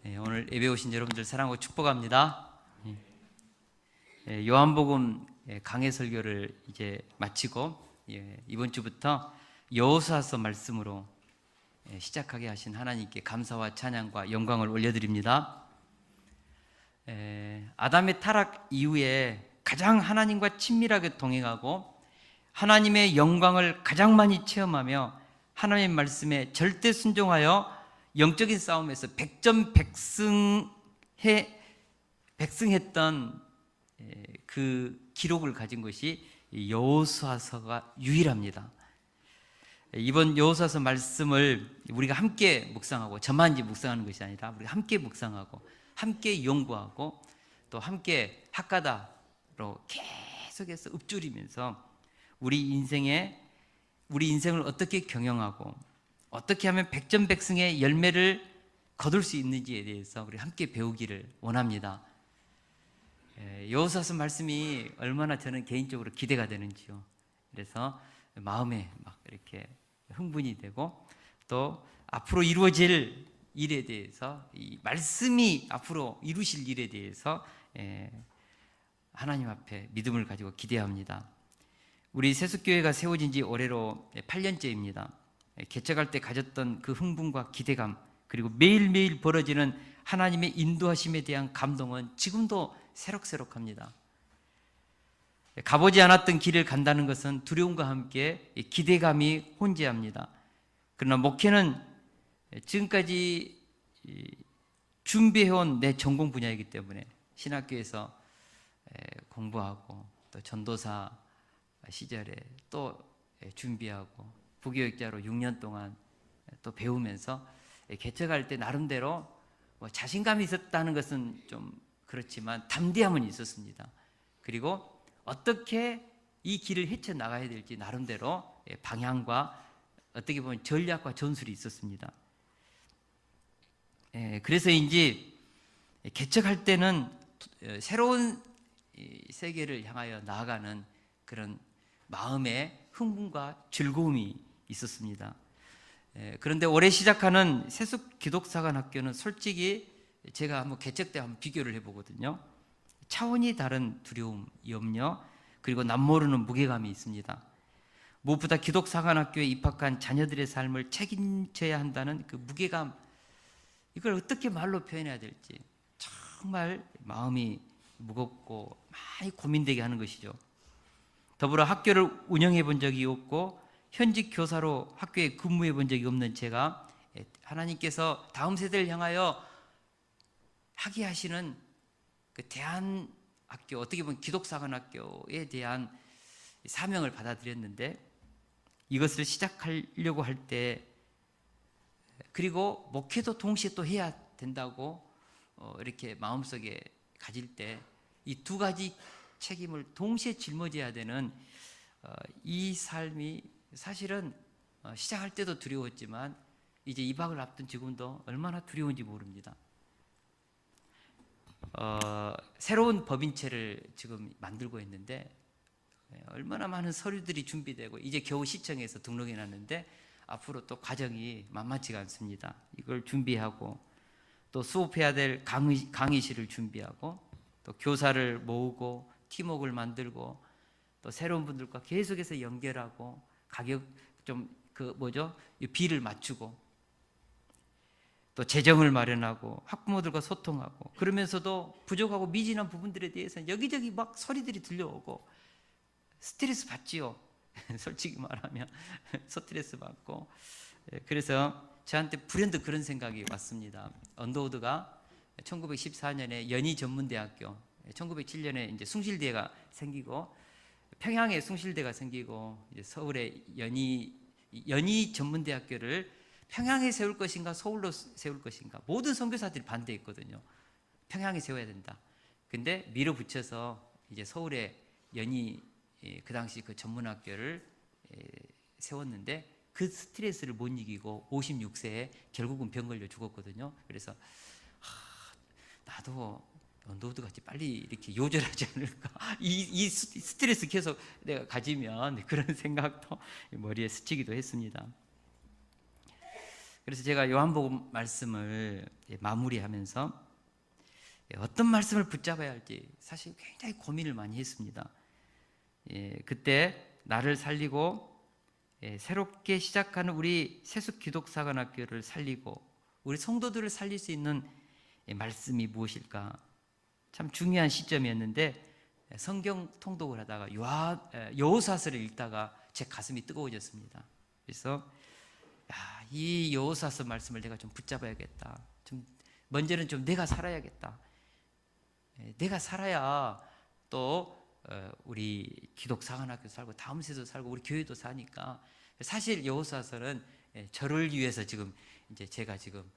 오늘 예배 오신 여러분들 사랑하고 축복합니다. 요한복음 강해 설교를 이제 마치고 이번 주부터 여호수아서 말씀으로 시작하게 하신 하나님께 감사와 찬양과 영광을 올려드립니다. 아담의 타락 이후에 가장 하나님과 친밀하게 동행하고 하나님의 영광을 가장 많이 체험하며 하나님의 말씀에 절대 순종하여 영적인 싸움에서 백승했던 그 기록을 가진 것이 여호수아서가 유일합니다. 이번 여호수아서 말씀을 우리가 함께 묵상하고 저만 묵상하는 것이 아니라 우리가 함께 묵상하고 함께 연구하고 또 함께 학가다로 계속해서 읊조리면서 우리 인생을 어떻게 경영하고 어떻게 하면 백전백승의 열매를 거둘 수 있는지에 대해서 우리 함께 배우기를 원합니다. 여호수아서 말씀이 얼마나 저는 개인적으로 기대가 되는지요. 그래서 마음에 막 이렇게 흥분이 되고 또 앞으로 이루어질 일에 대해서 이 말씀이 앞으로 이루실 일에 대해서 하나님 앞에 믿음을 가지고 기대합니다. 우리 세숫교회가 세워진 지 올해로 8년째입니다. 개척할 때 가졌던 그 흥분과 기대감 그리고 매일매일 벌어지는 하나님의 인도하심에 대한 감동은 지금도 새록새록합니다. 가보지 않았던 길을 간다는 것은 두려움과 함께 기대감이 혼재합니다. 그러나 목회는 지금까지 준비해온 내 전공 분야이기 때문에 신학교에서 공부하고 또 전도사 시절에 또 준비하고 부교육자로 6년 동안 또 배우면서 개척할 때 나름대로 자신감이 있었다는 것은 좀 그렇지만 담대함은 있었습니다. 그리고 어떻게 이 길을 헤쳐나가야 될지 나름대로 방향과 어떻게 보면 전략과 전술이 있었습니다. 그래서인지 개척할 때는 새로운 세계를 향하여 나아가는 그런 마음의 흥분과 즐거움이 있었습니다. 그런데 올해 시작하는 세숫 기독사관학교는 솔직히 제가 한번 개척 때 한번 비교를 해보거든요. 차원이 다른 두려움, 염려, 그리고 남모르는 무게감이 있습니다. 무엇보다 기독사관학교에 입학한 자녀들의 삶을 책임져야 한다는 그 무게감, 이걸 어떻게 말로 표현해야 될지 정말 마음이 무겁고 많이 고민되게 하는 것이죠. 더불어 학교를 운영해 본 적이 없고 현직 교사로 학교에 근무해 본 적이 없는 제가 하나님께서 다음 세대를 향하여 하게 하시는 그 대안학교, 어떻게 보면 기독사관학교에 대한 사명을 받아들였는데 이것을 시작하려고 할 때 그리고 목회도 동시에 또 해야 된다고 이렇게 마음속에 가질 때 이 두 가지 책임을 동시에 짊어져야 되는 이 삶이 사실은 시작할 때도 두려웠지만 이제 입학을 앞둔 지금도 얼마나 두려운지 모릅니다. 새로운 법인체를 지금 만들고 있는데 얼마나 많은 서류들이 준비되고 이제 겨우 시청에서 등록해 놨는데 앞으로 또 과정이 만만치가 않습니다. 이걸 준비하고 또 수업해야 될 강의실을 준비하고 또 교사를 모으고 팀워크를 만들고 또 새로운 분들과 계속해서 연결하고 가격 좀 비를 맞추고 또 재정을 마련하고 학부모들과 소통하고 그러면서도 부족하고 미진한 부분들에 대해서는 여기저기 막 소리들이 들려오고 스트레스 받지요. 솔직히 말하면 스트레스 받고 그래서 저한테 불현듯 그런 생각이 왔습니다. 언더우드가 1914년에 연희전문대학교 1907년에 이제 숭실대가 생기고 평양에 숭실대가 생기고 이제 서울에 연희전문대학교를 평양에 세울 것인가 서울로 세울 것인가 모든 선교사들이 반대했거든요. 평양에 세워야 된다. 근데 밀어붙여서 이제 서울에 그 당시 그 전문학교를 세웠는데 그 스트레스를 못 이기고 56세에 결국은 병 걸려 죽었거든요. 그래서 나도 언더우드 같이 빨리 이렇게 요절하지 않을까 이 스트레스 계속 내가 가지면 그런 생각도 머리에 스치기도 했습니다. 그래서 제가 요한복음 말씀을 마무리하면서 어떤 말씀을 붙잡아야 할지 사실 굉장히 고민을 많이 했습니다. 그때 나를 살리고 새롭게 시작하는 우리 세숫기독사관학교를 살리고 우리 성도들을 살릴 수 있는 말씀이 무엇일까? 참 중요한 시점이었는데 성경 통독을 하다가 여호수아서를 읽다가 제 가슴이 뜨거워졌습니다. 그래서 이 여호수아서 말씀을 내가 좀 붙잡아야겠다. 먼저는 내가 살아야겠다. 내가 살아야 또 우리 기독사관학교 살고 다음 세도 살고 우리 교회도 사니까 사실 여호수아서는 저를 위해서 지금 이제 제가 지금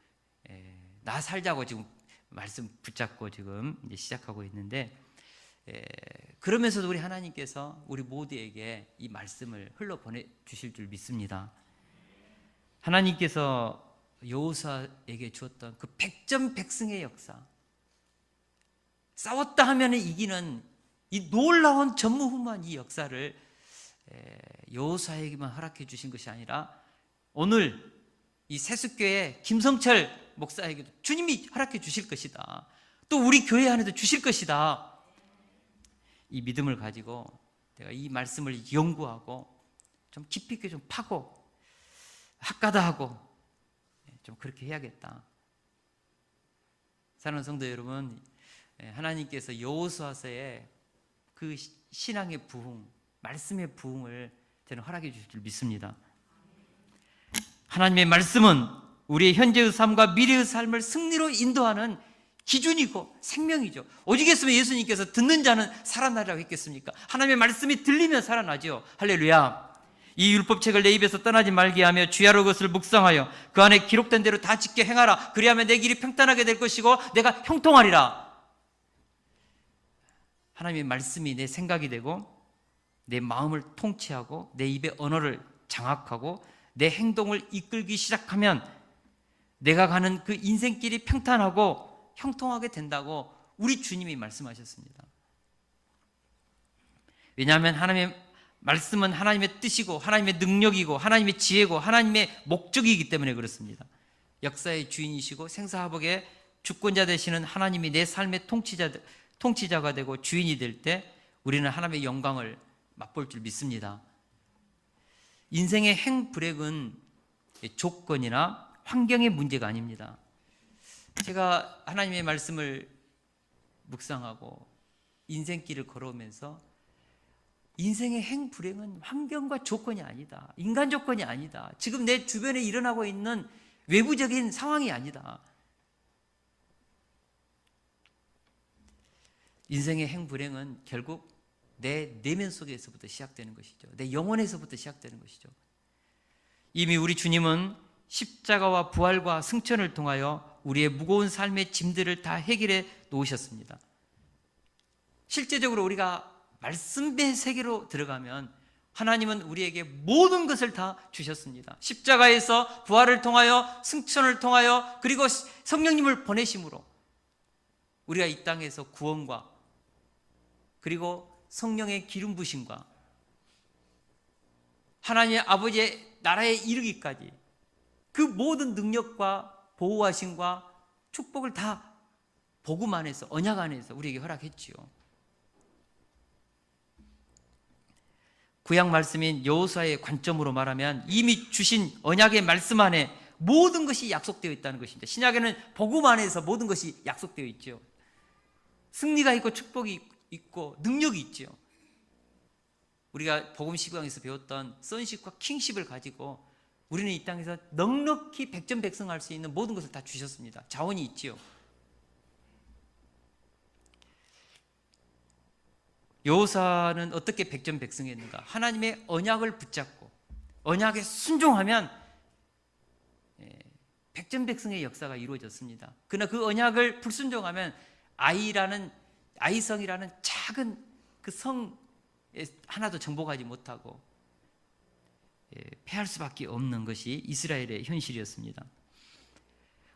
나 살자고 지금 말씀 붙잡고 지금 이제 시작하고 있는데 그러면서도 우리 하나님께서 우리 모두에게 이 말씀을 흘러 보내 주실 줄 믿습니다. 하나님께서 여호수아에게 주었던 그 백전백승의 역사, 싸웠다 하면 이기는 이 놀라운 전무후무한 이 역사를 여호수아에게만 허락해 주신 것이 아니라 오늘 이 세숫교회 김성철 목사에게도 주님이 허락해 주실 것이다. 또 우리 교회 안에도 주실 것이다. 이 믿음을 가지고 내가 이 말씀을 연구하고 좀 깊이 있게 좀 파고 학가다하고 좀 그렇게 해야겠다. 사랑하는 성도 여러분, 하나님께서 여호수아서의 그 신앙의 부흥, 말씀의 부흥을 저는 허락해 주실 줄 믿습니다. 하나님의 말씀은 우리의 현재의 삶과 미래의 삶을 승리로 인도하는 기준이고 생명이죠. 오직했으면 예수님께서 듣는 자는 살아나리라고 했겠습니까? 하나님의 말씀이 들리면 살아나죠. 할렐루야. 이 율법책을 내 입에서 떠나지 말게 하며 주야로 그것을 묵상하여 그 안에 기록된 대로 다 지켜 행하라. 그리하면 내 길이 평탄하게 될 것이고 내가 형통하리라. 하나님의 말씀이 내 생각이 되고 내 마음을 통치하고 내 입의 언어를 장악하고 내 행동을 이끌기 시작하면 내가 가는 그 인생길이 평탄하고 형통하게 된다고 우리 주님이 말씀하셨습니다. 왜냐하면 하나님의 말씀은 하나님의 뜻이고 하나님의 능력이고 하나님의 지혜고 하나님의 목적이기 때문에 그렇습니다. 역사의 주인이시고 생사화복의 주권자 되시는 하나님이 내 삶의 통치자가 되고 주인이 될 때 우리는 하나님의 영광을 맛볼 줄 믿습니다. 인생의 행불행은 조건이나 환경의 문제가 아닙니다. 제가 하나님의 말씀을 묵상하고 인생길을 걸어오면서 인생의 행불행은 환경과 조건이 아니다. 인간 조건이 아니다. 지금 내 주변에 일어나고 있는 외부적인 상황이 아니다. 인생의 행불행은 결국 내 내면 속에서부터 시작되는 것이죠. 내 영혼에서부터 시작되는 것이죠. 이미 우리 주님은 십자가와 부활과 승천을 통하여 우리의 무거운 삶의 짐들을 다 해결해 놓으셨습니다. 실제적으로 우리가 말씀의 세계로 들어가면 하나님은 우리에게 모든 것을 다 주셨습니다. 십자가에서 부활을 통하여 승천을 통하여 그리고 성령님을 보내심으로 우리가 이 땅에서 구원과 그리고 성령의 기름 부심과 하나님의 아버지의 나라에 이르기까지 그 모든 능력과 보호하심과 축복을 다 복음 안에서 언약 안에서 우리에게 허락했지요. 구약 말씀인 여호수아의 관점으로 말하면 이미 주신 언약의 말씀 안에 모든 것이 약속되어 있다는 것입니다. 신약에는 복음 안에서 모든 것이 약속되어 있죠. 승리가 있고 축복이 있고 능력이 있죠. 우리가 복음 12강에서 배웠던 선십과 킹십을 가지고 우리는 이 땅에서 넉넉히 백전백승할 수 있는 모든 것을 다 주셨습니다. 자원이 있지요. 여호수아는 어떻게 백전백승했는가? 하나님의 언약을 붙잡고 언약에 순종하면 백전백승의 역사가 이루어졌습니다. 그러나 그 언약을 불순종하면 아이성이라는 작은 그 성에 하나도 정복하지 못하고 패할 수밖에 없는 것이 이스라엘의 현실이었습니다.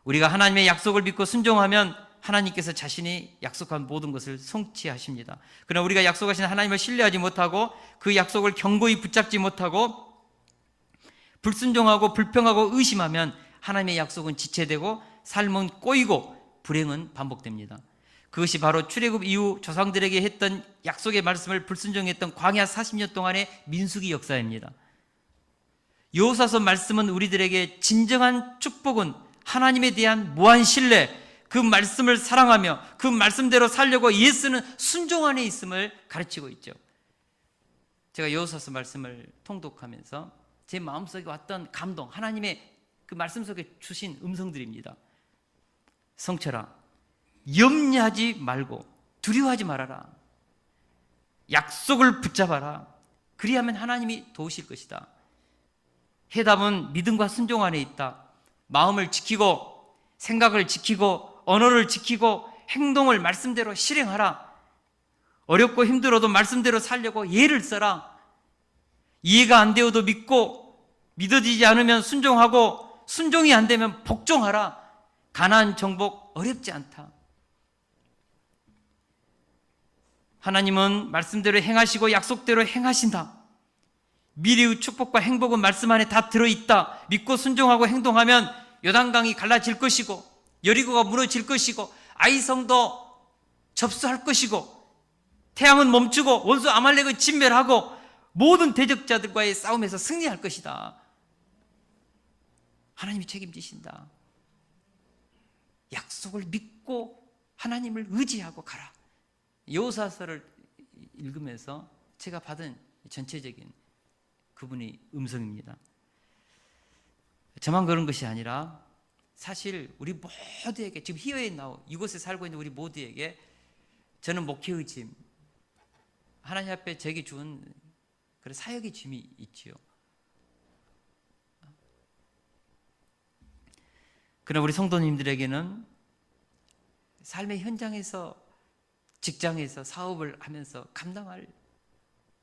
우리가 하나님의 약속을 믿고 순종하면 하나님께서 자신이 약속한 모든 것을 성취하십니다. 그러나 우리가 약속하신 하나님을 신뢰하지 못하고 그 약속을 견고히 붙잡지 못하고 불순종하고 불평하고 의심하면 하나님의 약속은 지체되고 삶은 꼬이고 불행은 반복됩니다. 그것이 바로 출애굽 이후 조상들에게 했던 약속의 말씀을 불순종했던 광야 40년 동안의 민수기 역사입니다. 여호수아서 말씀은 우리들에게 진정한 축복은 하나님에 대한 무한 신뢰, 그 말씀을 사랑하며 그 말씀대로 살려고 예수는 순종 안에 있음을 가르치고 있죠. 제가 여호수아서 말씀을 통독하면서 제 마음속에 왔던 감동, 하나님의 그 말씀 속에 주신 음성들입니다. 성철아, 염려하지 말고 두려워하지 말아라. 약속을 붙잡아라. 그리하면 하나님이 도우실 것이다. 해답은 믿음과 순종 안에 있다. 마음을 지키고 생각을 지키고 언어를 지키고 행동을 말씀대로 실행하라. 어렵고 힘들어도 말씀대로 살려고 예를 써라. 이해가 안 되어도 믿고 믿어지지 않으면 순종하고 순종이 안 되면 복종하라. 가나안 정복 어렵지 않다. 하나님은 말씀대로 행하시고 약속대로 행하신다. 미래의 축복과 행복은 말씀 안에 다 들어있다. 믿고 순종하고 행동하면 요단강이 갈라질 것이고 여리고가 무너질 것이고 아이성도 접수할 것이고 태양은 멈추고 원수 아말렉을 진멸하고 모든 대적자들과의 싸움에서 승리할 것이다. 하나님이 책임지신다. 약속을 믿고 하나님을 의지하고 가라. 여호수아서를 읽으면서 제가 받은 전체적인 그분의 음성입니다. 저만 그런 것이 아니라 사실 우리 모두에게 지금 희어에 나오 이곳에 살고 있는 우리 모두에게 저는 목회의 짐, 하나님 앞에 제게 준 그런 사역의 짐이 있지요. 그러나 우리 성도님들에게는 삶의 현장에서 직장에서 사업을 하면서 감당할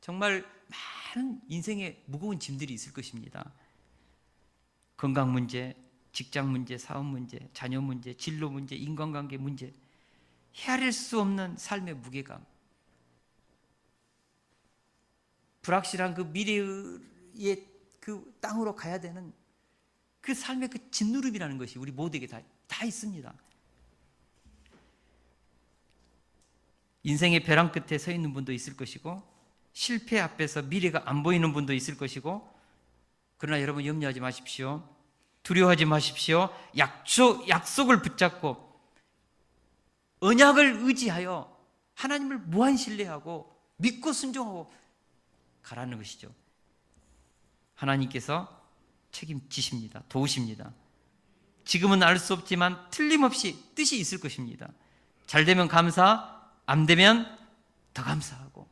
정말 많은 인생의 무거운 짐들이 있을 것입니다. 건강 문제, 직장 문제, 사업 문제, 자녀 문제, 진로 문제, 인간관계 문제, 헤아릴 수 없는 삶의 무게감, 불확실한 그 미래의 그 땅으로 가야 되는 그 삶의 그 짓누름이라는 것이 우리 모두에게 다 있습니다. 인생의 벼랑 끝에 서 있는 분도 있을 것이고 실패 앞에서 미래가 안 보이는 분도 있을 것이고, 그러나 여러분 염려하지 마십시오. 두려워하지 마십시오. 약속을 붙잡고 언약을 의지하여 하나님을 무한 신뢰하고 믿고 순종하고 가라는 것이죠. 하나님께서 책임지십니다. 도우십니다. 지금은 알 수 없지만 틀림없이 뜻이 있을 것입니다. 잘 되면 감사, 안 되면 더 감사하고,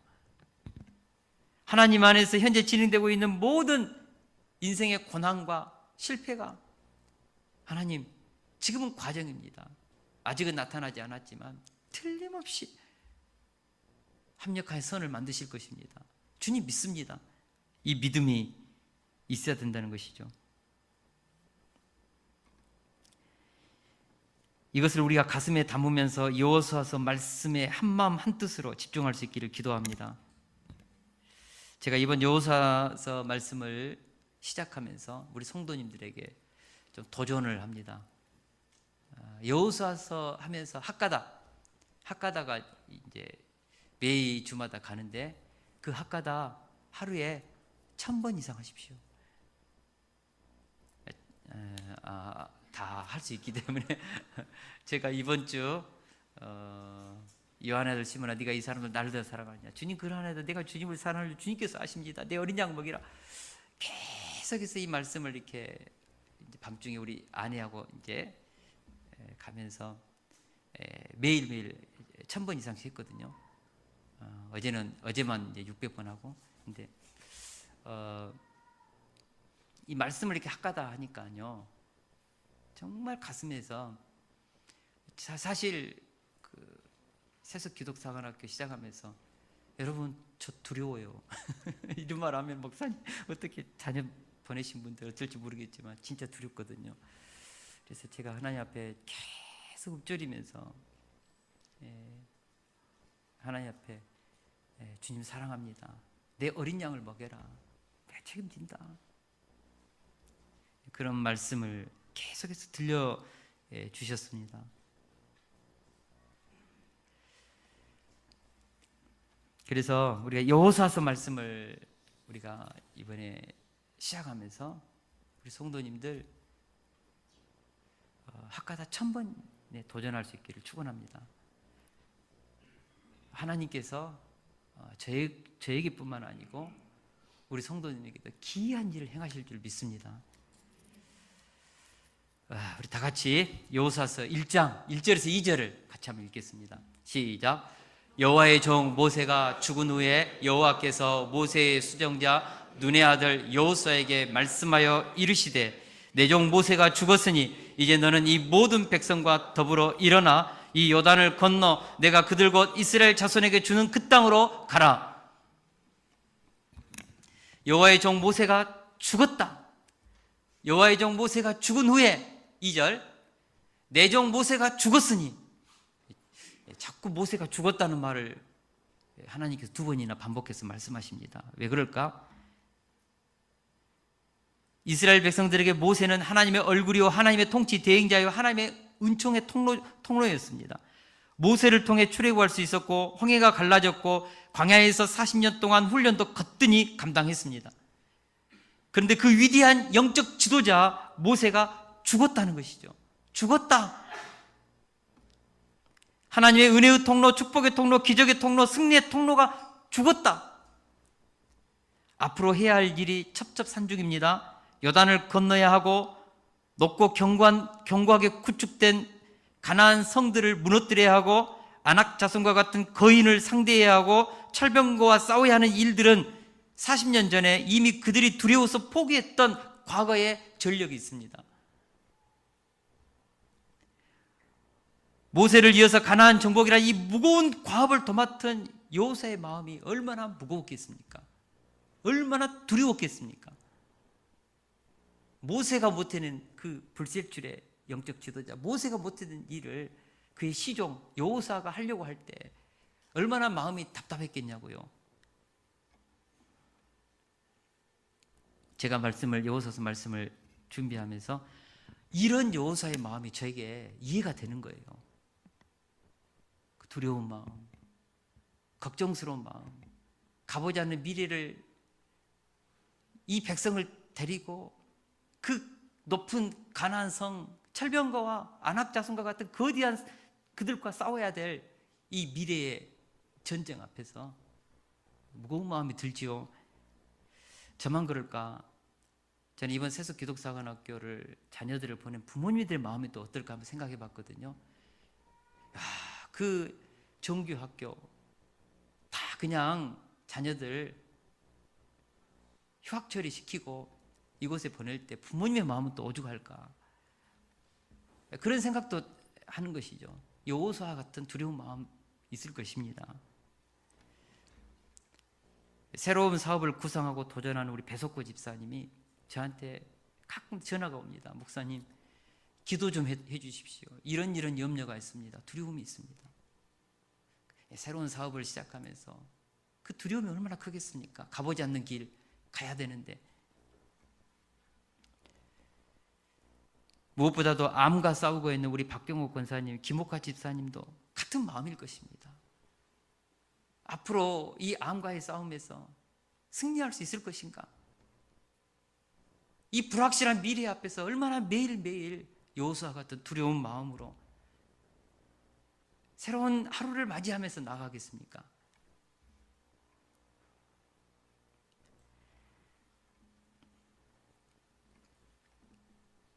하나님 안에서 현재 진행되고 있는 모든 인생의 고난과 실패가 하나님 지금은 과정입니다. 아직은 나타나지 않았지만 틀림없이 합력하여 선을 만드실 것입니다. 주님 믿습니다. 이 믿음이 있어야 된다는 것이죠. 이것을 우리가 가슴에 담으면서 여호수아서 말씀에 한마음 한뜻으로 집중할 수 있기를 기도합니다. 제가 이번 여호수아서 말씀을 시작하면서 우리 성도님들에게 좀 도전을 합니다. 여호수아서 하면서 학가다가 이제 매일 주마다 가는데 그 학가다 하루에 1000번 이상 하십시오. 다 할 수 있기 때문에 제가 이번 주 요한의 아들 시몬아, 네가 이 사람들 나를 더 사랑하느냐, 주님 그러하나이다, 내가 주님을 사랑하는 줄 주님께서 아십니다. 내 어린 양 먹이라. 계속해서 이 말씀을 이렇게 밤중에 우리 아내하고 이제 가면서 매일매일 1000번 이상씩 했거든요. 어제만 이제 600번 하고. 근데 이 말씀을 이렇게 학가다 하니까요, 정말 가슴에서, 사실 그 세석 기독사관학교 시작하면서 여러분 저 두려워요. 이런 말 하면 목사님 어떻게 자녀 보내신 분들 어쩔지 모르겠지만 진짜 두렵거든요. 그래서 제가 하나님 앞에 계속 읊조리면서 하나님 앞에 주님 사랑합니다. 내 어린 양을 먹여라. 내가 책임진다. 그런 말씀을 계속해서 들려 주셨습니다. 그래서 우리가 여호수아서 말씀을 우리가 이번에 시작하면서 우리 성도님들 학가다 1000번에 도전할 수 있기를 축원합니다. 하나님께서 저에게뿐만 아니고 우리 성도님에게도 기이한 일을 행하실 줄 믿습니다. 우리 다 같이 여호수아서 1장 1절에서 2절을 같이 한번 읽겠습니다. 시작. 여호와의 종 모세가 죽은 후에 여호와께서 모세의 수정자 눈의 아들 여호수아에게 말씀하여 이르시되 내 종 모세가 죽었으니 이제 너는 이 모든 백성과 더불어 일어나 이 요단을 건너 내가 그들 곧 이스라엘 자손에게 주는 그 땅으로 가라. 여호와의 종 모세가 죽었다. 여호와의 종 모세가 죽은 후에 2절 내 종 모세가 죽었으니, 자꾸 모세가 죽었다는 말을 하나님께서 2번이나 반복해서 말씀하십니다. 왜 그럴까? 이스라엘 백성들에게 모세는 하나님의 얼굴이요 하나님의 통치 대행자요 하나님의 은총의 통로였습니다. 모세를 통해 출애굽할 수 있었고 홍해가 갈라졌고 광야에서 40년 동안 훈련도 거뜬히 감당했습니다. 그런데 그 위대한 영적 지도자 모세가 죽었다는 것이죠. 죽었다. 하나님의 은혜의 통로, 축복의 통로, 기적의 통로, 승리의 통로가 죽었다. 앞으로 해야 할 일이 첩첩산중입니다. 요단을 건너야 하고 높고 견고하게 구축된 가나안 성들을 무너뜨려야 하고 아낙 자손과 같은 거인을 상대해야 하고 철병거와 싸워야 하는 일들은 40년 전에 이미 그들이 두려워서 포기했던 과거의 전력이 있습니다. 모세를 이어서 가나안 정복이라 이 무거운 과업을 도맡은 여호수아의 마음이 얼마나 무거웠겠습니까? 얼마나 두려웠겠습니까? 모세가 못해낸 그 불셀줄의 영적 지도자, 모세가 못해낸 일을 그의 시종 여호수아가 하려고 할 때 얼마나 마음이 답답했겠냐고요. 제가 여호수아서 말씀을 준비하면서 이런 여호수아의 마음이 저에게 이해가 되는 거예요. 두려운 마음, 걱정스러운 마음, 가보지 않는 미래를 이 백성을 데리고 그 높은 가나안 성 철병거와 아낙 자손과 같은 거대한 그들과 싸워야 될 이 미래의 전쟁 앞에서 무거운 마음이 들지요. 저만 그럴까? 저는 이번 세속 기독사관학교를 자녀들을 보낸 부모님들 마음이 또 어떨까 한번 생각해 봤거든요. 그 정규학교 다 그냥 자녀들 휴학 처리시키고 이곳에 보낼 때 부모님의 마음은 또 오죽할까, 그런 생각도 하는 것이죠. 여호수아 같은 두려운 마음 있을 것입니다. 새로운 사업을 구상하고 도전하는 우리 배석구 집사님이 저한테 가끔 전화가 옵니다. 목사님, 기도 좀 해주십시오. 이런 염려가 있습니다. 두려움이 있습니다. 새로운 사업을 시작하면서 그 두려움이 얼마나 크겠습니까? 가보지 않는 길 가야 되는데. 무엇보다도 암과 싸우고 있는 우리 박경옥 권사님, 김옥화 집사님도 같은 마음일 것입니다. 앞으로 이 암과의 싸움에서 승리할 수 있을 것인가? 이 불확실한 미래 앞에서 얼마나 매일매일 여호수아 같은 두려운 마음으로 새로운 하루를 맞이하면서 나가겠습니까?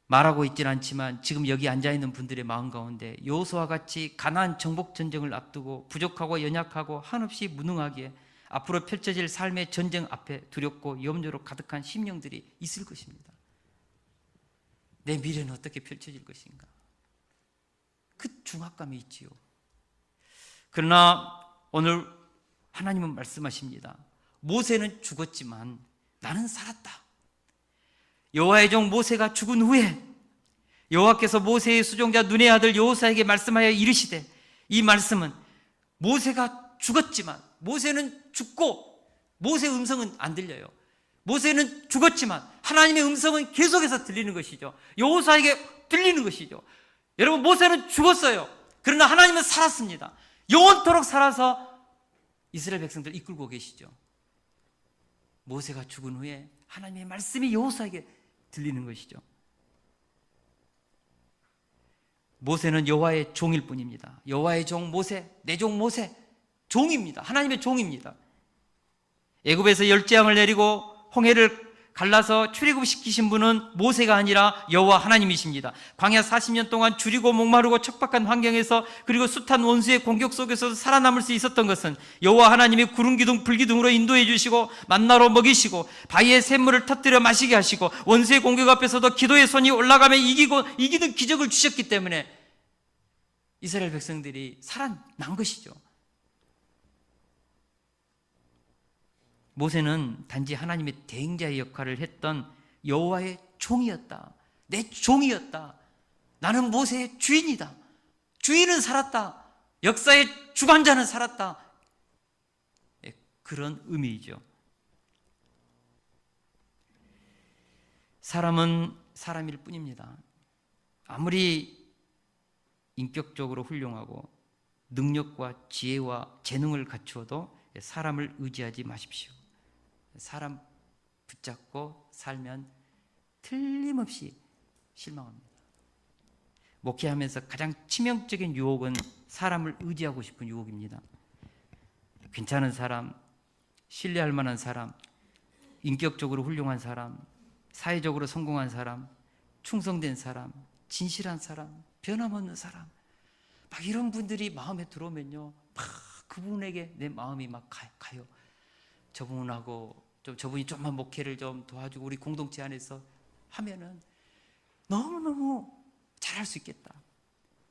말하고 있지는 않지만 지금 여기 앉아있는 분들의 마음 가운데 여호수아와 같이 가나안 정복 전쟁을 앞두고 부족하고 연약하고 한없이 무능하기에 앞으로 펼쳐질 삶의 전쟁 앞에 두렵고 염려로 가득한 심령들이 있을 것입니다. 내 미래는 어떻게 펼쳐질 것인가? 그 중압감이 있지요. 그러나 오늘 하나님은 말씀하십니다. 모세는 죽었지만 나는 살았다. 여호와의 종 모세가 죽은 후에 여호와께서 모세의 수종자 눈의 아들 여호수아에게 말씀하여 이르시되, 이 말씀은 모세가 죽었지만 모세는 죽고 모세의 음성은 안 들려요. 모세는 죽었지만 하나님의 음성은 계속해서 들리는 것이죠. 여호수아에게 들리는 것이죠. 여러분, 모세는 죽었어요. 그러나 하나님은 살았습니다. 영원토록 살아서 이스라엘 백성들을 이끌고 계시죠. 모세가 죽은 후에 하나님의 말씀이 여호수아에게 들리는 것이죠. 모세는 여호와의 종일 뿐입니다. 여호와의 종 모세, 내 종 모세, 종입니다. 하나님의 종입니다. 애굽에서 열재앙을 내리고 홍해를 갈라서 출애굽시키신 분은 모세가 아니라 여호와 하나님이십니다. 광야 40년 동안 줄이고 목마르고 척박한 환경에서, 그리고 숱한 원수의 공격 속에서도 살아남을 수 있었던 것은 여호와 하나님이 구름 기둥 불기둥으로 인도해 주시고 만나로 먹이시고 바위의 샘물을 터뜨려 마시게 하시고 원수의 공격 앞에서도 기도의 손이 올라가며 이기는 기적을 주셨기 때문에 이스라엘 백성들이 살아난 것이죠. 모세는 단지 하나님의 대행자의 역할을 했던 여호와의 종이었다. 내 종이었다. 나는 모세의 주인이다. 주인은 살았다. 역사의 주관자는 살았다. 그런 의미이죠. 사람은 사람일 뿐입니다. 아무리 인격적으로 훌륭하고 능력과 지혜와 재능을 갖추어도 사람을 의지하지 마십시오. 사람 붙잡고 살면 틀림없이 실망합니다. 목회하면서 가장 치명적인 유혹은 사람을 의지하고 싶은 유혹입니다. 괜찮은 사람, 신뢰할 만한 사람, 인격적으로 훌륭한 사람, 사회적으로 성공한 사람, 충성된 사람, 진실한 사람, 변함없는 사람, 막 이런 분들이 마음에 들어오면요, 막 그분에게 내 마음이 막 가요. 저분이 좀만 목회를 좀 도와주고 우리 공동체 안에서 하면은 너무너무 잘할 수 있겠다.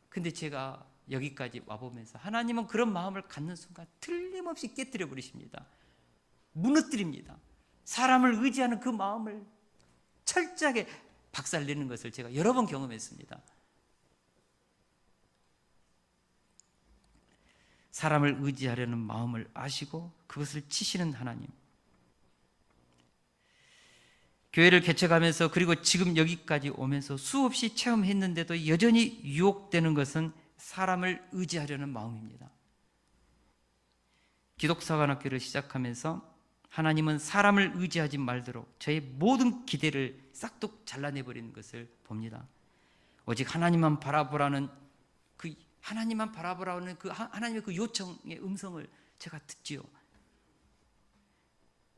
근데 제가 여기까지 와보면서 하나님은 그런 마음을 갖는 순간 틀림없이 깨뜨려 버리십니다. 무너뜨립니다. 사람을 의지하는 그 마음을 철저하게 박살내는 것을 제가 여러 번 경험했습니다. 사람을 의지하려는 마음을 아시고 그것을 치시는 하나님. 교회를 개척하면서 그리고 지금 여기까지 오면서 수없이 체험했는데도 여전히 유혹되는 것은 사람을 의지하려는 마음입니다. 기독사관학교를 시작하면서 하나님은 사람을 의지하지 말도록 저의 모든 기대를 싹둑 잘라내버리는 것을 봅니다. 오직 하나님만 바라보라는 그 하나님의 그 요청의 음성을 제가 듣지요.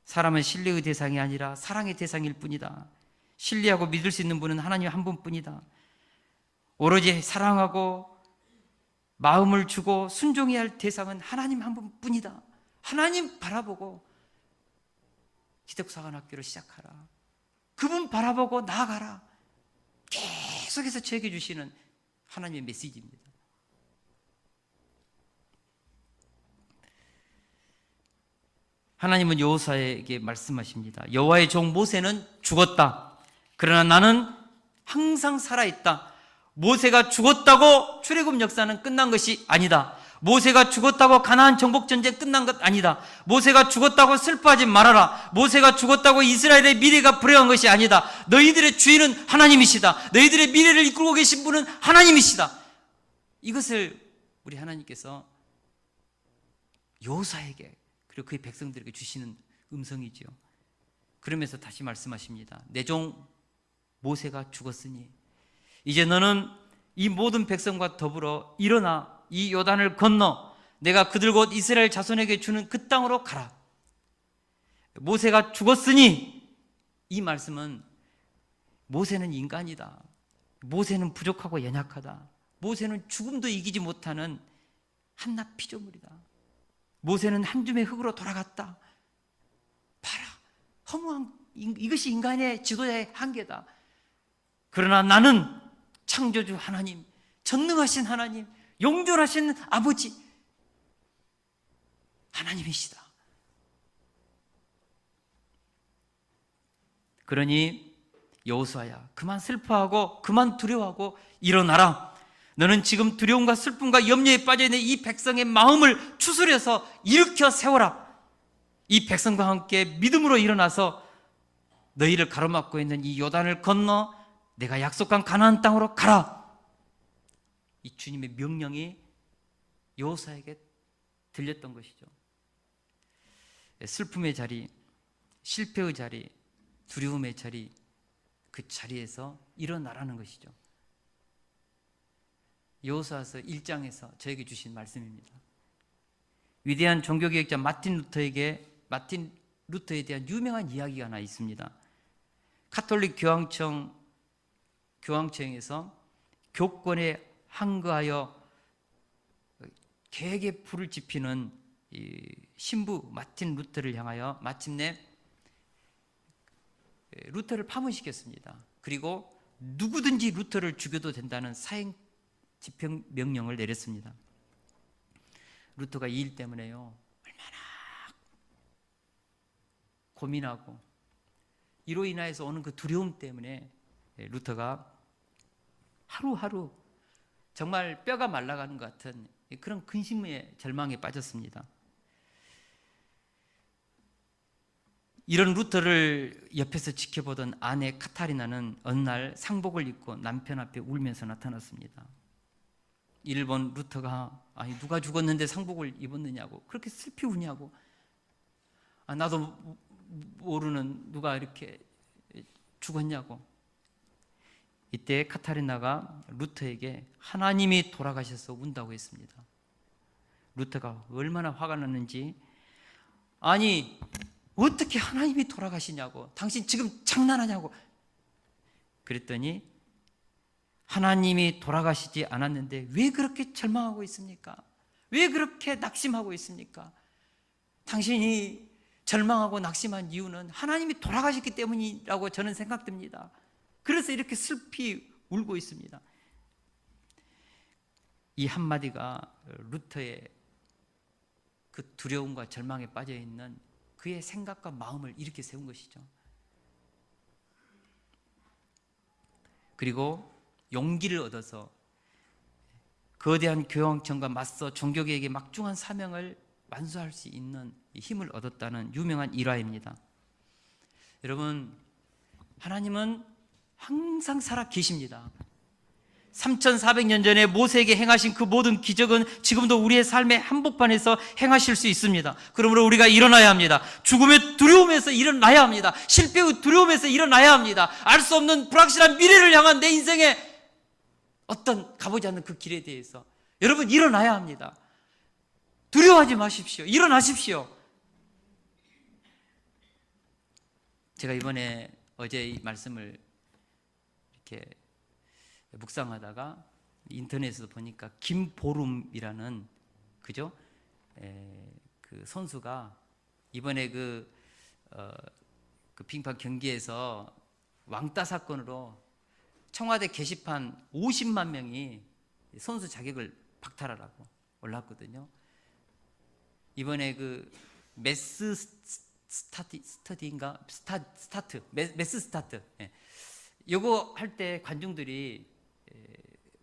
사람은 신뢰의 대상이 아니라 사랑의 대상일 뿐이다. 신뢰하고 믿을 수 있는 분은 하나님 한 분뿐이다. 오로지 사랑하고 마음을 주고 순종해야 할 대상은 하나님 한 분뿐이다. 하나님 바라보고 기독사관학교를 시작하라. 그분 바라보고 나아가라. 계속해서 저에게 주시는 하나님의 메시지입니다. 하나님은 여호수아에게 말씀하십니다. 여호와의 종 모세는 죽었다. 그러나 나는 항상 살아있다. 모세가 죽었다고 출애굽 역사는 끝난 것이 아니다. 모세가 죽었다고 가나안 정복 전쟁 끝난 것 아니다. 모세가 죽었다고 슬퍼하지 말아라. 모세가 죽었다고 이스라엘의 미래가 불행한 것이 아니다. 너희들의 주인은 하나님이시다. 너희들의 미래를 이끌고 계신 분은 하나님이시다. 이것을 우리 하나님께서 여호수아에게 그리고 그의 백성들에게 주시는 음성이지요. 그러면서 다시 말씀하십니다. 내 종 모세가 죽었으니 이제 너는 이 모든 백성과 더불어 일어나 이 요단을 건너 내가 그들 곧 이스라엘 자손에게 주는 그 땅으로 가라. 모세가 죽었으니 이 말씀은 모세는 인간이다. 모세는 부족하고 연약하다. 모세는 죽음도 이기지 못하는 한낱 피조물이다. 모세는 한 줌의 흙으로 돌아갔다. 봐라, 허무한 이것이 인간의 지도자의 한계다. 그러나 나는 창조주 하나님, 전능하신 하나님, 용존하신 아버지 하나님이시다. 그러니 여호수아야, 그만 슬퍼하고 그만 두려워하고 일어나라. 너는 지금 두려움과 슬픔과 염려에 빠져있는 이 백성의 마음을 추스려서 일으켜 세워라. 이 백성과 함께 믿음으로 일어나서 너희를 가로막고 있는 이 요단을 건너 내가 약속한 가나안 땅으로 가라. 이 주님의 명령이 여호수아에게 들렸던 것이죠. 슬픔의 자리, 실패의 자리, 두려움의 자리, 그 자리에서 일어나라는 것이죠. 여호수아서 1장에서 저에게 주신 말씀입니다. 위대한 종교개혁자 마틴 루터에 대한 유명한 이야기가 하나 있습니다. 카톨릭 교황청에서 교권에 항거하여 개에게 불을 지피는 이 신부 마틴 루터를 향하여 마침내 루터를 파문시켰습니다. 그리고 누구든지 루터를 죽여도 된다는 사형 집행 명령을 내렸습니다. 루터가 이 일 때문에요 얼마나 고민하고 이로 인하여서 오는 그 두려움 때문에 루터가 하루하루 정말 뼈가 말라가는 것 같은 그런 근심의 절망에 빠졌습니다. 이런 루터를 옆에서 지켜보던 아내 카타리나는 어느 날 상복을 입고 남편 앞에 울면서 나타났습니다. 이를 본 루터가 아니 누가 죽었는데 상복을 입었느냐고 그렇게 슬피 우냐고 나도 모르는 누가 이렇게 죽었냐고. 이때 카타리나가 루터에게 하나님이 돌아가셔서 운다고 했습니다. 루터가 얼마나 화가 났는지 아니 어떻게 하나님이 돌아가시냐고 당신 지금 장난하냐고 그랬더니 하나님이 돌아가시지 않았는데 왜 그렇게 절망하고 있습니까? 왜 그렇게 낙심하고 있습니까? 당신이 절망하고 낙심한 이유는 하나님이 돌아가셨기 때문이라고 저는 생각됩니다. 그래서 이렇게 슬피 울고 있습니다. 이 한마디가 루터의 그 두려움과 절망에 빠져 있는 그의 생각과 마음을 일으켜 세운 것이죠. 그리고 용기를 얻어서 거대한 교황청과 맞서 종교개혁의 막중한 사명을 완수할 수 있는 힘을 얻었다는 유명한 일화입니다. 여러분, 하나님은 항상 살아 계십니다. 3400년 전에 모세에게 행하신 그 모든 기적은 지금도 우리의 삶의 한복판에서 행하실 수 있습니다. 그러므로 우리가 일어나야 합니다. 죽음의 두려움에서 일어나야 합니다. 실패의 두려움에서 일어나야 합니다. 알 수 없는 불확실한 미래를 향한 내 인생의 어떤 가보지 않는 그 길에 대해서 여러분 일어나야 합니다. 두려워하지 마십시오. 일어나십시오. 제가 이번에 어제 이 말씀을 이렇게 묵상하다가 인터넷에서 보니까 김보름이라는 그죠? 그 선수가 이번에 그 빙판 경기에서 왕따 사건으로 청와대 게시판 50만 명이 선수 자격을 박탈하라고 올랐거든요. 이번에 그 메스 스타트 요거 할 때 관중들이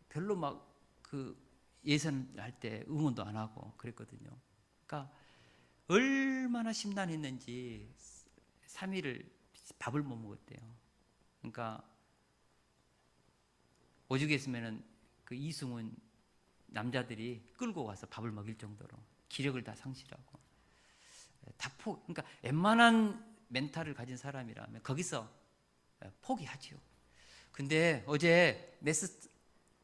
별로 막 그 예선할 때 응원도 안 하고 그랬거든요. 그러니까 얼마나 심란했는지 3일을 밥을 못 먹었대요. 그러니까 오죽 했으면은 그 이승훈 남자들이 끌고 와서 밥을 먹일 정도로 기력을 다 상실하고 그러니까 웬만한 멘탈을 가진 사람이라면 거기서 포기하지요. 근데 어제 메스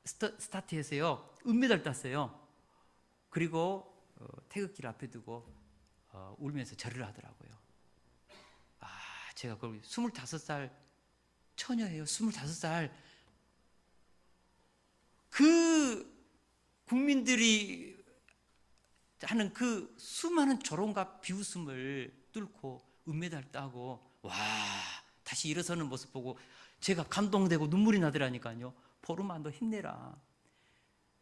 스타트에서요 은메달 땄어요. 그리고 태극기를 앞에 두고 울면서 절을 하더라고요. 제가 그걸 25살 처녀예요. 25살 그 국민들이 하는 그 수많은 조롱과 비웃음을 뚫고 은메달 따고 다시 일어서는 모습 보고 제가 감동되고 눈물이 나더라니까요. 보름아 너 힘내라.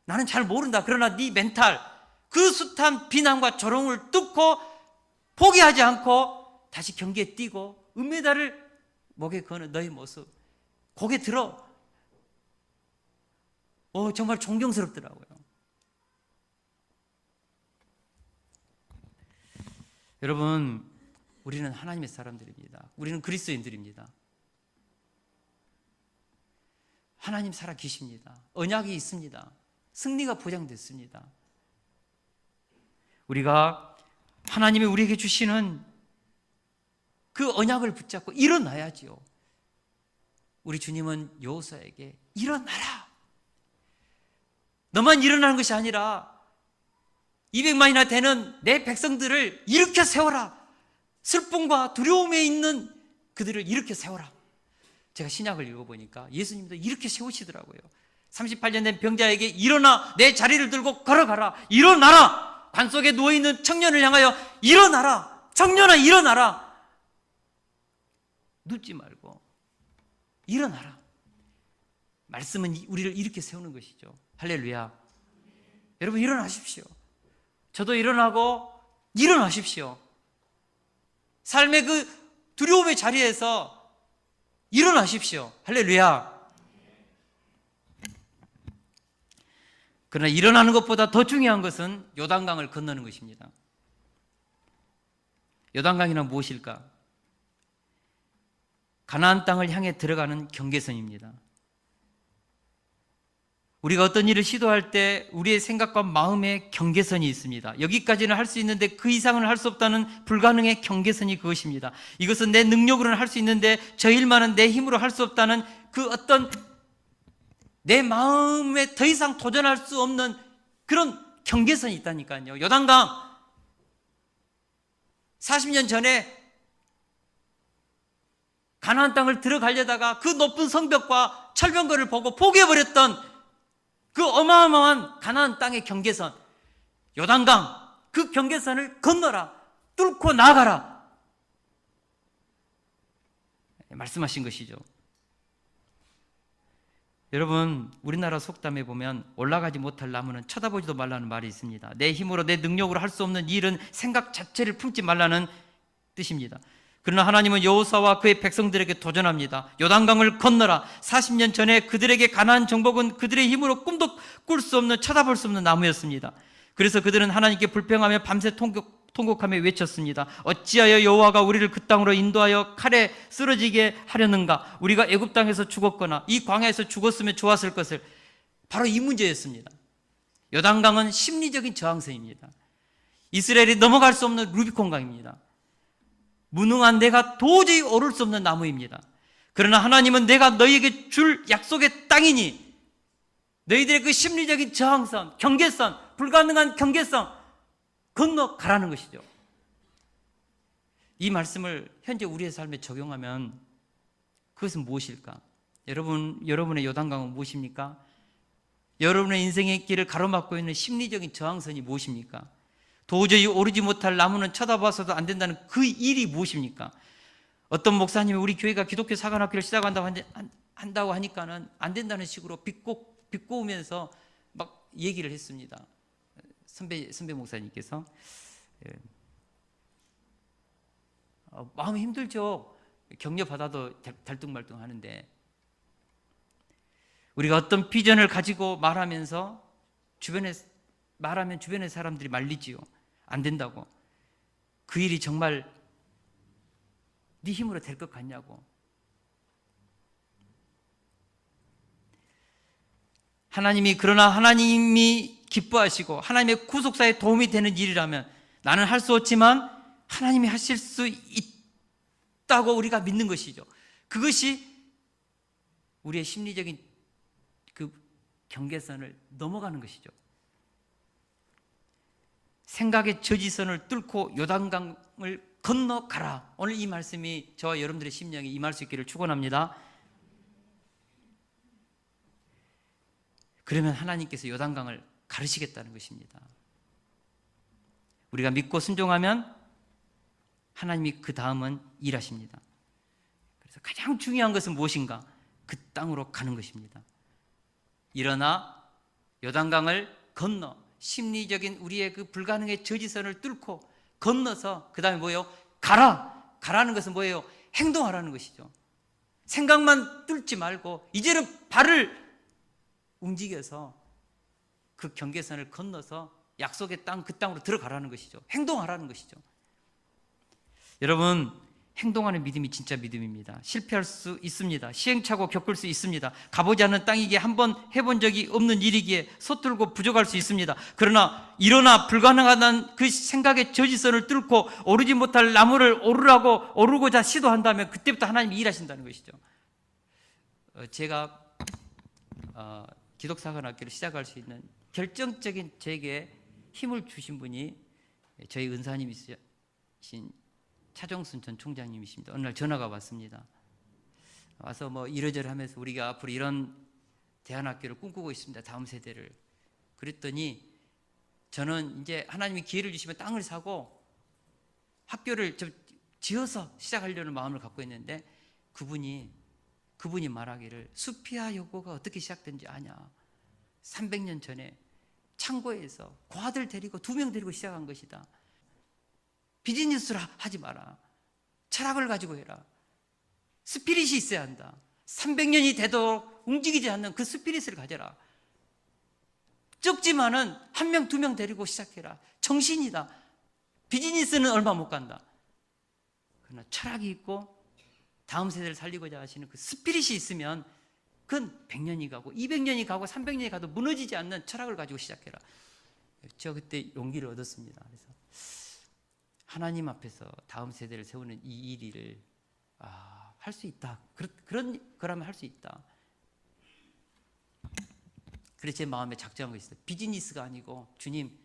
나는 잘 모른다. 그러나 네 멘탈 그 숱한 비난과 조롱을 뚫고 포기하지 않고 다시 경기에 뛰고 은메달을 목에 거는 너의 모습 고개 들어. 정말 존경스럽더라고요. 여러분 우리는 하나님의 사람들입니다. 우리는 그리스도인들입니다. 하나님 살아 계십니다. 언약이 있습니다. 승리가 보장됐습니다. 우리가 하나님이 우리에게 주시는 그 언약을 붙잡고 일어나야지요. 우리 주님은 여호수아에게 일어나라. 너만 일어나는 것이 아니라 200만이나 되는 내 백성들을 일으켜 세워라. 슬픔과 두려움에 있는 그들을 일으켜 세워라. 제가 신약을 읽어보니까 예수님도 이렇게 세우시더라고요. 38년 된 병자에게 일어나 내 자리를 들고 걸어가라. 일어나라. 관 속에 누워있는 청년을 향하여 일어나라. 청년아 일어나라. 눕지 말고 일어나라. 말씀은 우리를 이렇게 세우는 것이죠. 할렐루야. 여러분 일어나십시오. 저도 일어나고 일어나십시오. 삶의 그 두려움의 자리에서 일어나십시오. 할렐루야. 그러나 일어나는 것보다 더 중요한 것은 요단강을 건너는 것입니다. 요단강이란 무엇일까? 가나안 땅을 향해 들어가는 경계선입니다. 우리가 어떤 일을 시도할 때 우리의 생각과 마음의 경계선이 있습니다. 여기까지는 할 수 있는데 그 이상은 할 수 없다는 불가능의 경계선이 그것입니다. 이것은 내 능력으로는 할 수 있는데 저 일만은 내 힘으로 할 수 없다는 그 어떤 내 마음에 더 이상 도전할 수 없는 그런 경계선이 있다니까요. 요단강 40년 전에 가나안 땅을 들어가려다가 그 높은 성벽과 철병거를 보고 포기해버렸던 그 어마어마한 가나안 땅의 경계선, 요단강, 그 경계선을 건너라, 뚫고 나가라 말씀하신 것이죠. 여러분, 우리나라 속담에 보면 올라가지 못할 나무는 쳐다보지도 말라는 말이 있습니다. 내 힘으로 내 능력으로 할 수 없는 일은 생각 자체를 품지 말라는 뜻입니다. 그러나 하나님은 여호수아와 그의 백성들에게 도전합니다. 요단강을 건너라. 40년 전에 그들에게 가나안 정복은 그들의 힘으로 꿈도 꿀 수 없는, 쳐다볼 수 없는 나무였습니다. 그래서 그들은 하나님께 불평하며 밤새 통곡하며 외쳤습니다. 어찌하여 여호와가 우리를 그 땅으로 인도하여 칼에 쓰러지게 하려는가? 우리가 애굽 땅에서 죽었거나 이 광야에서 죽었으면 좋았을 것을. 바로 이 문제였습니다. 요단강은 심리적인 저항선입니다. 이스라엘이 넘어갈 수 없는 루비콘강입니다. 무능한 내가 도저히 오를 수 없는 나무입니다. 그러나 하나님은 내가 너희에게 줄 약속의 땅이니 너희들의 그 심리적인 저항선, 경계선, 불가능한 경계선 건너가라는 것이죠. 이 말씀을 현재 우리의 삶에 적용하면 그것은 무엇일까? 여러분의 요단강은 무엇입니까? 여러분의 인생의 길을 가로막고 있는 심리적인 저항선이 무엇입니까? 도저히 오르지 못할 나무는 쳐다봐서도 안 된다는 그 일이 무엇입니까? 어떤 목사님이 우리 교회가 기독교 사관학교를 시작한다고 하니까는 안 된다는 식으로 비꼬우면서 막 얘기를 했습니다. 선배 목사님께서 마음이 힘들죠. 격려 받아도 달뚱말뚱 하는데 우리가 어떤 비전을 가지고 말하면 주변의 사람들이 말리지요. 안 된다고. 그 일이 정말 네 힘으로 될 것 같냐고. 그러나 하나님이 기뻐하시고 하나님의 구속사에 도움이 되는 일이라면 나는 할 수 없지만 하나님이 하실 수 있다고 우리가 믿는 것이죠. 그것이 우리의 심리적인 그 경계선을 넘어가는 것이죠. 생각의 저지선을 뚫고 요단강을 건너가라. 오늘 이 말씀이 저와 여러분들의 심령에 임할 수 있기를 축원합니다. 그러면 하나님께서 요단강을 가르치겠다는 것입니다. 우리가 믿고 순종하면 하나님이 그 다음은 일하십니다. 그래서 가장 중요한 것은 무엇인가? 그 땅으로 가는 것입니다. 일어나 요단강을 건너 심리적인 우리의 그 불가능의 저지선을 뚫고 건너서 그 다음에 뭐예요? 가라는 것은 뭐예요? 행동하라는 것이죠. 생각만 뚫지 말고 이제는 발을 움직여서 그 경계선을 건너서 약속의 땅, 그 땅으로 들어가라는 것이죠. 행동하라는 것이죠. 여러분, 행동하는 믿음이 진짜 믿음입니다. 실패할 수 있습니다. 시행착오 겪을 수 있습니다. 가보지 않은 땅이기에 한번 해본 적이 없는 일이기에 서툴고 부족할 수 있습니다. 그러나 일어나 불가능하다는 그 생각의 저지선을 뚫고 오르지 못할 나무를 오르고자 시도한다면 그때부터 하나님이 일하신다는 것이죠. 제가 기독사관학교를 시작할 수 있는 결정적인 제게 힘을 주신 분이 저희 은사님이신 차정순 전 총장님이십니다. 어느 날 전화가 왔습니다. 와서 뭐 이러저러 하면서 우리가 앞으로 이런 대안학교를 꿈꾸고 있습니다. 다음 세대를. 그랬더니 저는 이제 하나님이 기회를 주시면 땅을 사고 학교를 좀 지어서 시작하려는 마음을 갖고 있는데 그분이 말하기를 수피아 여고가 어떻게 시작된지 아냐. 300년 전에 창고에서 고아들 데리고 2명 데리고 시작한 것이다. 비즈니스를 하지 마라. 철학을 가지고 해라. 스피릿이 있어야 한다. 300년이 되도록 움직이지 않는 그 스피릿을 가져라. 적지만은 1명, 2명 데리고 시작해라. 정신이다. 비즈니스는 얼마 못 간다. 그러나 철학이 있고 다음 세대를 살리고자 하시는 그 스피릿이 있으면 그건 100년이 가고 200년이 가고 300년이 가도 무너지지 않는 철학을 가지고 시작해라. 저 그때 용기를 얻었습니다. 그래서 하나님 앞에서 다음 세대를 세우는 이 일을 할 수 있다. 그러면 할 수 있다. 그래서 제 마음에 작정한 것이 있어요. 비즈니스가 아니고 주님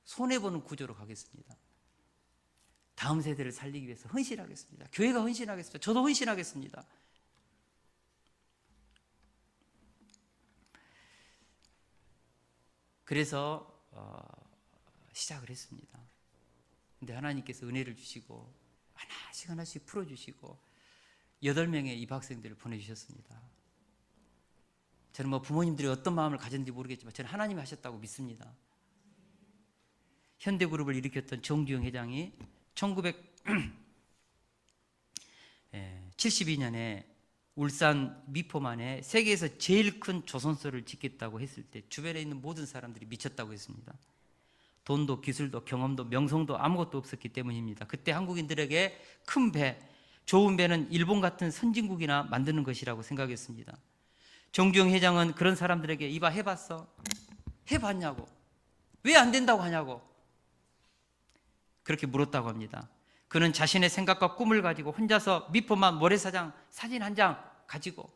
손해보는 구조로 가겠습니다. 다음 세대를 살리기 위해서 헌신하겠습니다. 교회가 헌신하겠습니다. 저도 헌신하겠습니다. 그래서 시작을 했습니다. 근데 하나님께서 은혜를 주시고 하나씩 풀어주시고 8명의 입학생들을 보내주셨습니다. 저는 뭐 부모님들이 어떤 마음을 가졌는지 모르겠지만 저는 하나님이 하셨다고 믿습니다. 현대그룹을 일으켰던 정주영 회장이 1972년에 울산 미포만에 세계에서 제일 큰 조선소를 짓겠다고 했을 때 주변에 있는 모든 사람들이 미쳤다고 했습니다. 돈도 기술도 경험도 명성도 아무것도 없었기 때문입니다. 그때 한국인들에게 큰 배, 좋은 배는 일본 같은 선진국이나 만드는 것이라고 생각했습니다. 정주영 회장은 그런 사람들에게 이봐 해봤어? 해봤냐고. 왜 안 된다고 하냐고. 그렇게 물었다고 합니다. 그는 자신의 생각과 꿈을 가지고 혼자서 미포만 모래사장 사진 한 장 가지고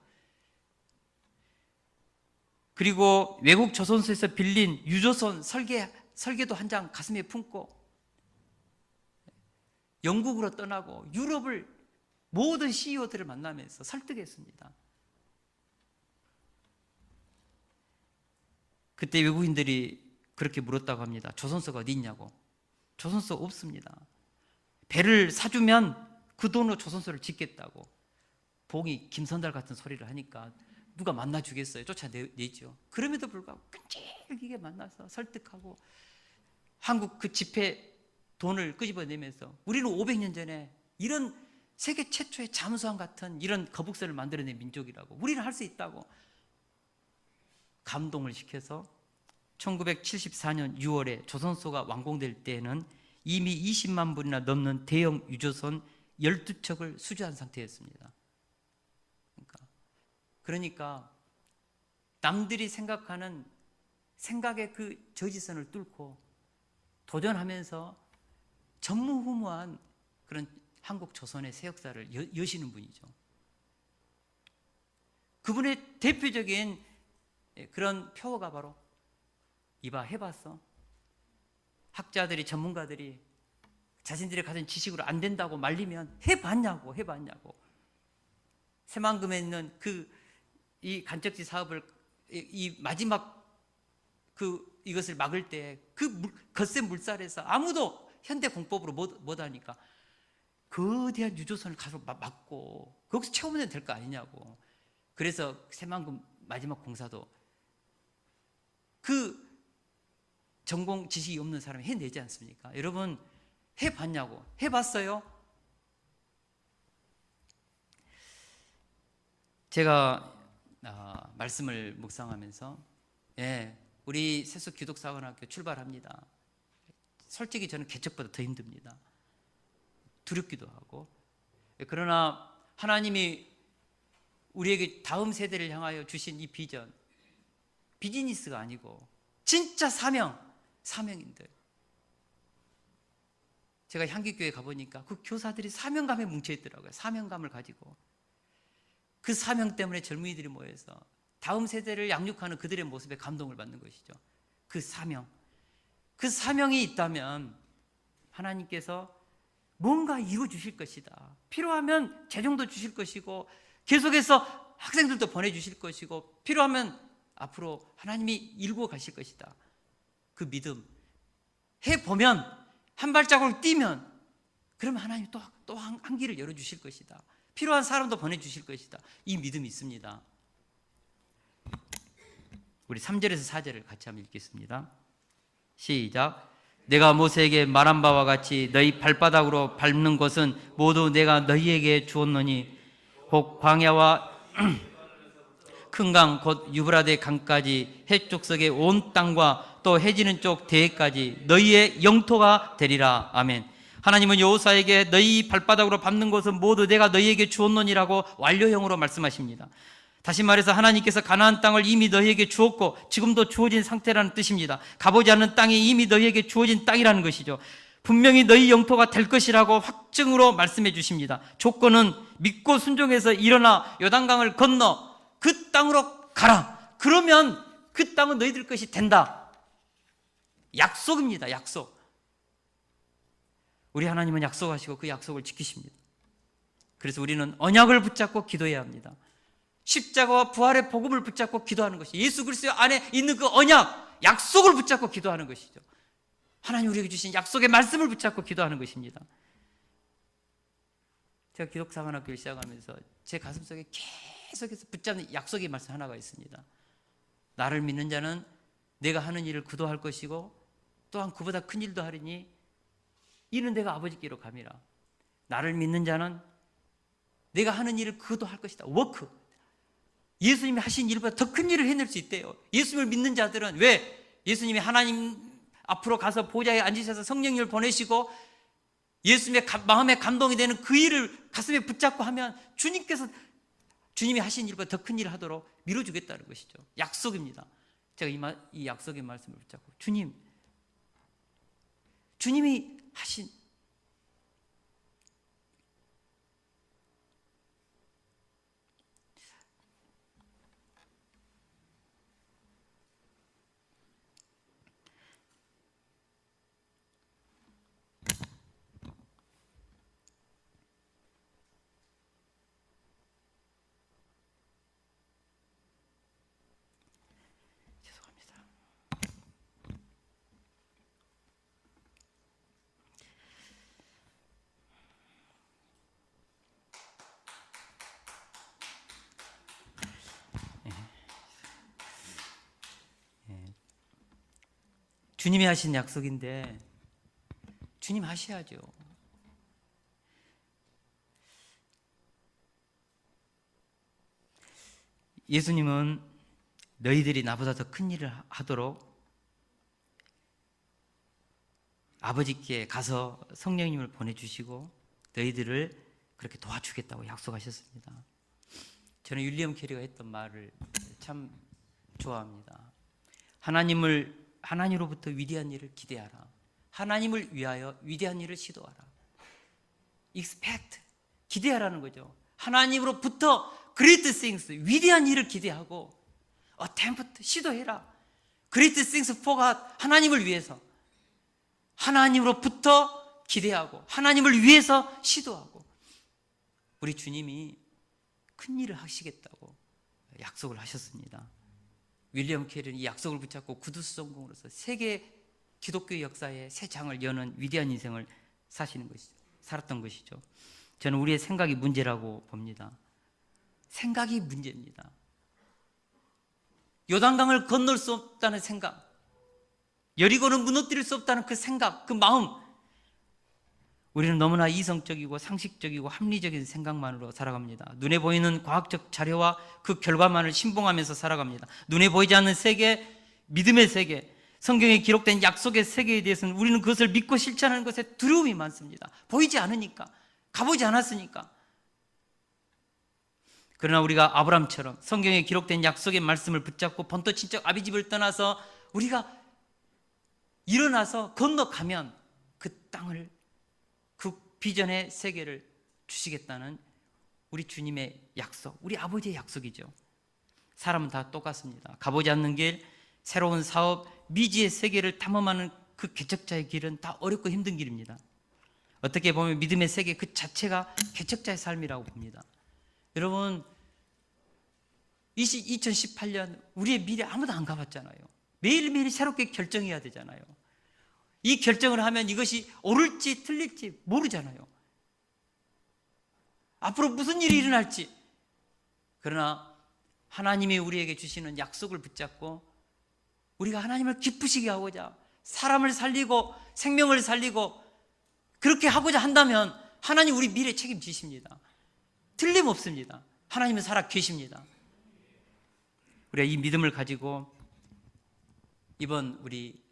그리고 외국 조선소에서 빌린 유조선 설계도 한 장 가슴에 품고 영국으로 떠나고 유럽을 모든 CEO들을 만나면서 설득했습니다. 그때 외국인들이 그렇게 물었다고 합니다. 조선소가 어디 있냐고. 조선소 없습니다. 배를 사주면 그 돈으로 조선소를 짓겠다고. 봉이 김선달 같은 소리를 하니까 누가 만나주겠어요? 쫓아내죠. 그럼에도 불구하고 끈질기게 만나서 설득하고 한국 그 지폐 돈을 끄집어내면서 우리는 500년 전에 이런 세계 최초의 잠수함 같은 이런 거북선을 만들어낸 민족이라고, 우리는 할 수 있다고 감동을 시켜서 1974년 6월에 조선소가 완공될 때에는 이미 20만 불이나 넘는 대형 유조선 12척을 수주한 상태였습니다. 그러니까 남들이 생각하는 생각의 그 저지선을 뚫고 도전하면서 전무후무한 그런 한국 조선의 새 역사를 여시는 분이죠. 그분의 대표적인 그런 표어가 바로 이봐 해봤어? 학자들이 전문가들이 자신들이 가진 지식으로 안 된다고 말리면 해봤냐고. 새만금에 있는 이 간척지 사업을 이 마지막 이것을 막을 때 거센 물살에서 아무도 현대 공법으로 못 하니까 거대한 유조선을 가서 막고 거기서 채우면 될 거 아니냐고. 그래서 새만금 마지막 공사도 그 전공 지식이 없는 사람이 해내지 않습니까? 여러분 해봤냐고. 해봤어요? 제가 말씀을 묵상하면서 우리 세수 기독사관학교 출발합니다. 솔직히 저는 개척보다 더 힘듭니다. 두렵기도 하고, 그러나 하나님이 우리에게 다음 세대를 향하여 주신 이 비전, 비즈니스가 아니고 진짜 사명인데, 제가 향기교회 가보니까 그 교사들이 사명감에 뭉쳐있더라고요. 사명감을 가지고 그 사명 때문에 젊은이들이 모여서 다음 세대를 양육하는 그들의 모습에 감동을 받는 것이죠. 그 사명이 있다면 하나님께서 뭔가 이루어 주실 것이다. 필요하면 재정도 주실 것이고, 계속해서 학생들도 보내주실 것이고, 필요하면 앞으로 하나님이 일구어 가실 것이다. 그 믿음 해보면, 한 발자국을 뛰면, 그러면 하나님이 또 한 길을 열어주실 것이다. 필요한 사람도 보내주실 것이다. 이 믿음이 있습니다. 우리 3절에서 4절을 같이 한번 읽겠습니다. 시작. 내가 모세에게 말한 바와 같이 너희 발바닥으로 밟는 것은 모두 내가 너희에게 주었노니 곧 광야와 큰 강 곧 유브라데 강까지 해쪽석의 온 땅과 또 해지는 쪽 대해까지 너희의 영토가 되리라. 아멘. 하나님은 여호수아에게 너희 발바닥으로 밟는 것은 모두 내가 너희에게 주었노니라고 완료형으로 말씀하십니다. 다시 말해서 하나님께서 가나안 땅을 이미 너희에게 주었고 지금도 주어진 상태라는 뜻입니다. 가보지 않은 땅이 이미 너희에게 주어진 땅이라는 것이죠. 분명히 너희 영토가 될 것이라고 확증으로 말씀해 주십니다. 조건은 믿고 순종해서 일어나 요단강을 건너 그 땅으로 가라. 그러면 그 땅은 너희들 것이 된다. 약속입니다. 약속. 우리 하나님은 약속하시고 그 약속을 지키십니다. 그래서 우리는 언약을 붙잡고 기도해야 합니다. 십자가와 부활의 복음을 붙잡고 기도하는 것이, 예수 그리스도 안에 있는 그 언약, 약속을 붙잡고 기도하는 것이죠. 하나님 우리에게 주신 약속의 말씀을 붙잡고 기도하는 것입니다. 제가 기독사관학교를 시작하면서 제 가슴속에 계속해서 붙잡는 약속의 말씀 하나가 있습니다. 나를 믿는 자는 내가 하는 일을 그도 할 것이고 또한 그보다 큰 일도 하리니 이는 내가 아버지께로 감이라. 나를 믿는 자는 내가 하는 일을 그도 할 것이다. 워크. 예수님이 하신 일보다 더 큰 일을 해낼 수 있대요. 예수님을 믿는 자들은 왜? 예수님이 하나님 앞으로 가서 보좌에 앉으셔서 성령님을 보내시고 예수님의 마음에 감동이 되는 그 일을 가슴에 붙잡고 하면 주님께서 주님이 하신 일보다 더 큰 일을 하도록 밀어주겠다는 것이죠. 약속입니다. 제가 이 약속의 말씀을 붙잡고 주님이 하신 주님이 하신 약속인데 주님 하셔야죠. 예수님은 너희들이 나보다 더 큰 일을 하도록 아버지께 가서 성령님을 보내주시고 너희들을 그렇게 도와주겠다고 약속하셨습니다. 저는 윌리엄 캐리가 했던 말을 참 좋아합니다. 하나님으로부터 위대한 일을 기대하라. 하나님을 위하여 위대한 일을 시도하라. expect, 기대하라는 거죠. 하나님으로부터 great things, 위대한 일을 기대하고 attempt, 시도해라. great things for God, 하나님을 위해서. 하나님으로부터 기대하고 하나님을 위해서 시도하고. 우리 주님이 큰 일을 하시겠다고 약속을 하셨습니다. 윌리엄 캐리는 이 약속을 붙잡고 구두수 전공으로서 세계 기독교 역사의 새 장을 여는 위대한 인생을 살았던 것이죠. 저는 우리의 생각이 문제라고 봅니다. 생각이 문제입니다. 요단강을 건널 수 없다는 생각, 여리고는 무너뜨릴 수 없다는 그 생각, 그 마음. 우리는 너무나 이성적이고 상식적이고 합리적인 생각만으로 살아갑니다. 눈에 보이는 과학적 자료와 그 결과만을 신봉하면서 살아갑니다. 눈에 보이지 않는 세계, 믿음의 세계, 성경에 기록된 약속의 세계에 대해서는 우리는 그것을 믿고 실천하는 것에 두려움이 많습니다. 보이지 않으니까. 가보지 않았으니까. 그러나 우리가 아브라함처럼 성경에 기록된 약속의 말씀을 붙잡고 본토 친척 아비집을 떠나서 우리가 일어나서 건너가면 그 땅을, 그 비전의 세계를 주시겠다는 우리 주님의 약속, 우리 아버지의 약속이죠. 사람은 다 똑같습니다. 가보지 않는 길, 새로운 사업, 미지의 세계를 탐험하는 그 개척자의 길은 다 어렵고 힘든 길입니다. 어떻게 보면 믿음의 세계 그 자체가 개척자의 삶이라고 봅니다. 여러분, 2018년 우리의 미래 아무도 안 가봤잖아요. 매일매일 새롭게 결정해야 되잖아요. 이 결정을 하면 이것이 옳을지 틀릴지 모르잖아요. 앞으로 무슨 일이 일어날지. 그러나 하나님이 우리에게 주시는 약속을 붙잡고 우리가 하나님을 기쁘시게 하고자 사람을 살리고 생명을 살리고 그렇게 하고자 한다면 하나님 우리 미래 책임지십니다. 틀림없습니다. 하나님은 살아 계십니다. 우리가 이 믿음을 가지고 이번 우리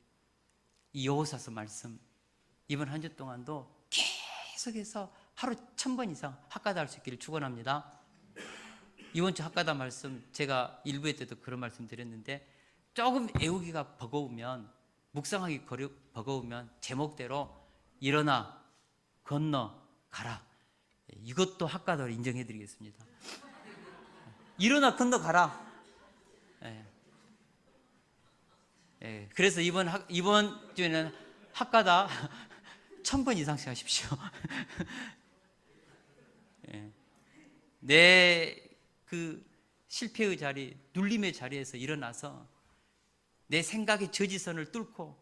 이 여호사서 말씀, 이번 한 주 동안도 계속해서 하루 1000번 이상 학가다 할 수 있기를 축원합니다. 이번 주 학가다 말씀, 제가 일부에 때도 그런 말씀 드렸는데 조금 외우기가 버거우면, 묵상하기 버거우면 제목대로 일어나 건너 가라, 이것도 학가다로 인정해 드리겠습니다. 일어나 건너 가라. 그래서 이번 주에는 학가다 1000번 이상씩 하십시오. 내 그 실패의 자리, 눌림의 자리에서 일어나서 내 생각의 저지선을 뚫고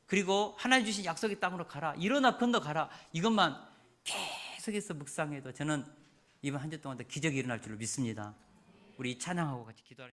그리고 하나님 주신 약속의 땅으로 가라, 일어나 건너 가라, 이것만 계속해서 묵상해도 저는 이번 한 주 동안 더 기적이 일어날 줄로 믿습니다. 우리 찬양하고 같이 기도하겠습니다.